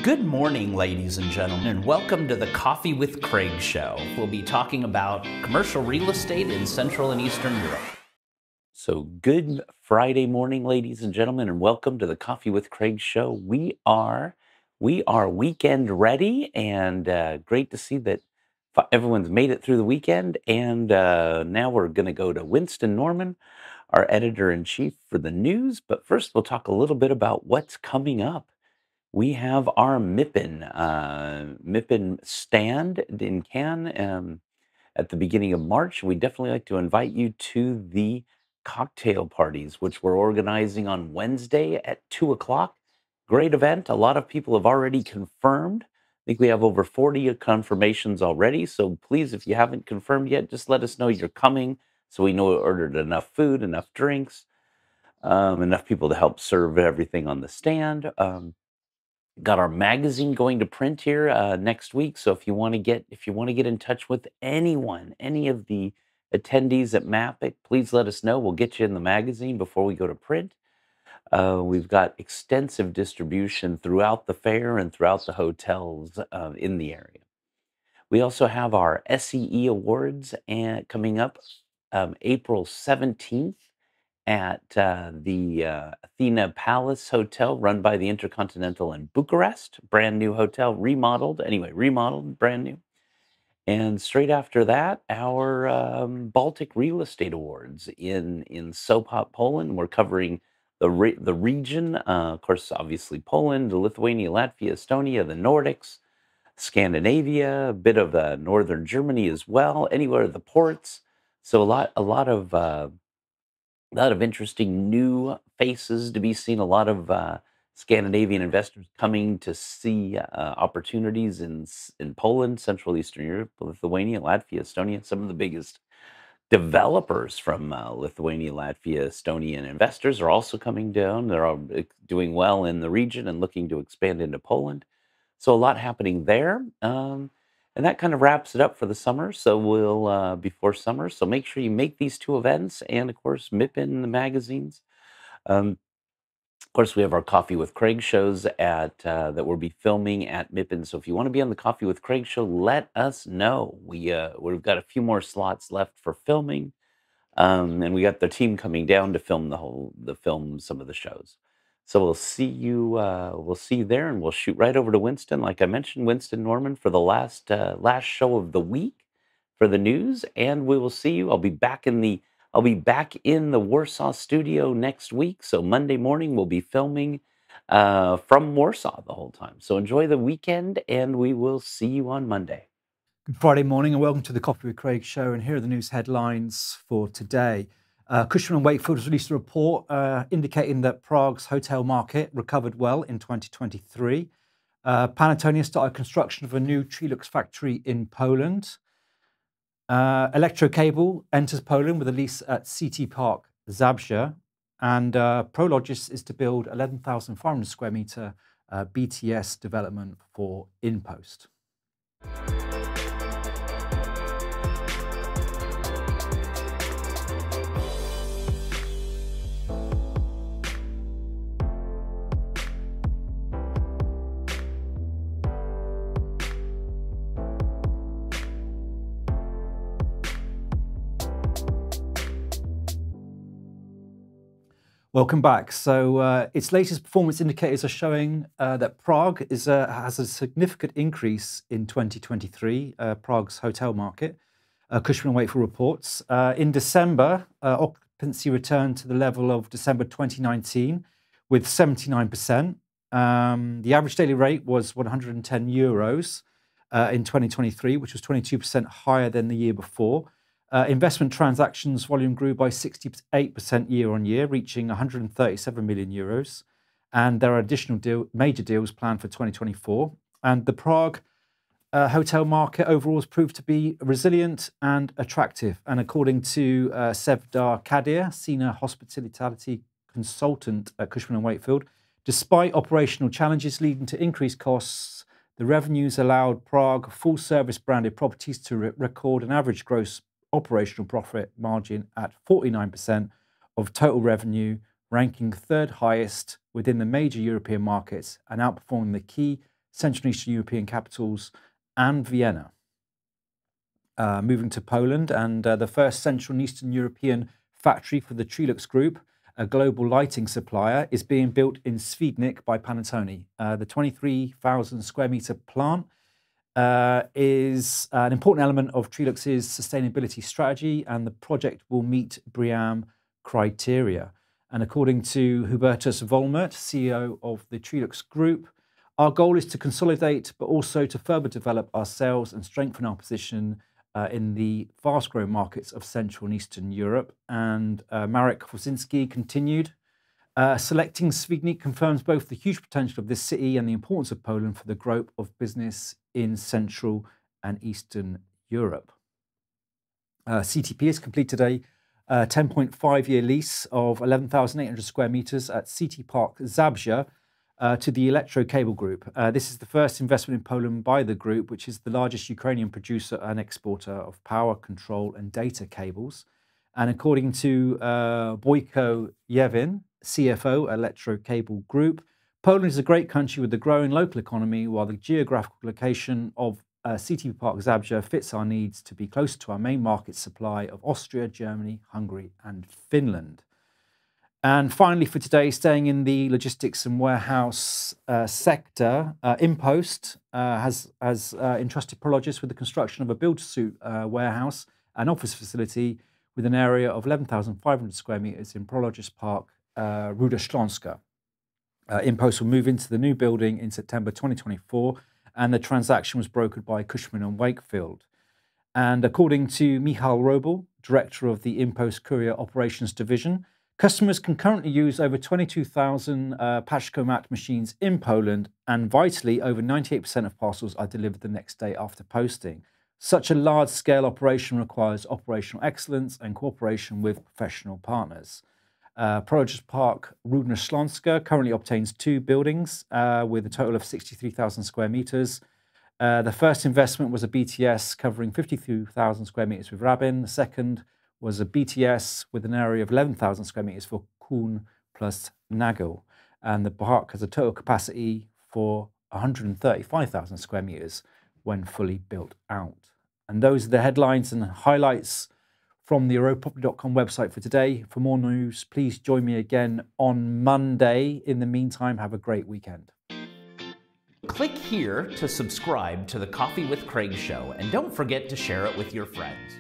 Good morning, ladies and gentlemen, and welcome to the Coffee with Craig show. We'll be talking about commercial real estate in Central and Eastern Europe. So good Friday morning, ladies and gentlemen, and welcome to the Coffee with Craig show. We are weekend ready, and great to see that everyone's made it through the weekend. And now we're going to go to Winston Norman, our editor-in-chief for the news. But first, we'll talk a little bit about what's coming up. We have our MIPIM stand in Cannes at the beginning of March. We definitely like to invite you to the cocktail parties, which we're organizing on Wednesday at 2 o'clock. Great event. A lot of people have already confirmed. I think we have over 40 confirmations already. So please, if you haven't confirmed yet, just let us know you're coming so we know we ordered enough food, enough drinks, enough people to help serve everything on the stand. Got our magazine going to print here next week. So if you want to get in touch with anyone, any of the attendees at MAPIC, please let us know. We'll get you in the magazine before we go to print. We've got extensive distribution throughout the fair and throughout the hotels in the area. We also have our CEE Awards coming up April 17th. At the Athena Palace Hotel, run by the Intercontinental in Bucharest. Brand new hotel, remodeled, brand new. And straight after that, our Baltic Real Estate Awards in Sopot, Poland. We're covering the region, of course, obviously Poland, Lithuania, Latvia, Estonia, the Nordics, Scandinavia, a bit of northern Germany as well, anywhere the ports. So a lot of interesting new faces to be seen. A lot of Scandinavian investors coming to see opportunities in Poland, Central Eastern Europe, Lithuania, Latvia, Estonia. Some of the biggest developers from Lithuania, Latvia, Estonia, and investors are also coming down. They're all doing well in the region and looking to expand into Poland. So a lot happening there. And that kind of wraps it up for the summer. So we'll, before summer, so make sure you make these two events and, of course, MIPIM the magazines. Of course, we have our Coffee with Craig shows that we'll be filming at MIPIM. So if you want to be on the Coffee with Craig show, let us know. We've got a few more slots left for filming. And we got the team coming down to film some of the shows. So we'll see you there, and we'll shoot right over to Winston. Like I mentioned, Winston Norman for the last show of the week for the news, and we will see you. I'll be back in the Warsaw studio next week. So Monday morning we'll be filming from Warsaw the whole time. So enjoy the weekend, and we will see you on Monday. Good Friday morning, and welcome to the Coffee with Craig show. And here are the news headlines for today. Cushman & Wakefield has released a report indicating that Prague's hotel market recovered well in 2023. Panatone started construction of a new Trelux factory in Poland. Electrocable enters Poland with a lease at CT Park Zabrze. And Prologis is to build 11,500 square metre BTS development for InPost. Welcome back. So its latest performance indicators are showing that Prague has a significant increase in 2023, Prague's hotel market. Cushman & Wakefield reports. In December, occupancy returned to the level of December 2019 with 79%. The average daily rate was 110 euros in 2023, which was 22% higher than the year before. Investment transactions volume grew by 68% year on year, reaching 137 million euros. And there are additional major deals planned for 2024. And the Prague hotel market overall has proved to be resilient and attractive. And according to Sevdar Kadir, senior hospitality consultant at Cushman & Wakefield, despite operational challenges leading to increased costs, the revenues allowed Prague full-service branded properties to record an average gross operational profit margin at 49% of total revenue, ranking third highest within the major European markets and outperforming the key Central and Eastern European capitals, and Vienna. Moving to Poland, and the first Central and Eastern European factory for the Trelux Group, a global lighting supplier, is being built in Świdnik by Panattoni. The 23,000 square metre plant is an important element of Trelux's sustainability strategy, and the project will meet BREEAM criteria. And according to Hubertus Volmert, CEO of the Trelux Group, our goal is to consolidate, but also to further develop our sales and strengthen our position in the fast-growing markets of Central and Eastern Europe. And Marek Wosinski continued, selecting Świdnik confirms both the huge potential of this city and the importance of Poland for the growth of business in Central and Eastern Europe. CTP has completed a 10.5-year lease of 11,800 square metres at CT Park Zabrze to the Electro Cable Group. This is the first investment in Poland by the group, which is the largest Ukrainian producer and exporter of power, control and data cables. And according to Wojciech Jewin, CFO, Electro Cable Group, Poland is a great country with a growing local economy, while the geographical location of CT Park Zabrze fits our needs to be closer to our main market supply of Austria, Germany, Hungary and Finland. And finally for today, staying in the logistics and warehouse sector, Impost has entrusted Prologis with the construction of a build-to-suit warehouse and office facility with an area of 11,500 square metres in Prologis Park, Ruda Śląska. Impost will move into the new building in September 2024, and the transaction was brokered by Cushman & Wakefield. And according to Michal Robel, director of the Impost Courier Operations Division, customers can currently use over 22,000 Paczkomat machines in Poland, and vitally, over 98% of parcels are delivered the next day after posting. Such a large-scale operation requires operational excellence and cooperation with professional partners. Prologis Park Rudna Śląska currently obtains 2 buildings with a total of 63,000 square metres. The first investment was a BTS covering 52,000 square metres with Rabin. The second was a BTS with an area of 11,000 square metres for Kuhn plus Nagel. And the park has a total capacity for 135,000 square metres when fully built out. And those are the headlines and highlights from the EuropaProperty.com website for today. For more news, please join me again on Monday. In the meantime, have a great weekend. Click here to subscribe to the Coffee with Craig show, and don't forget to share it with your friends.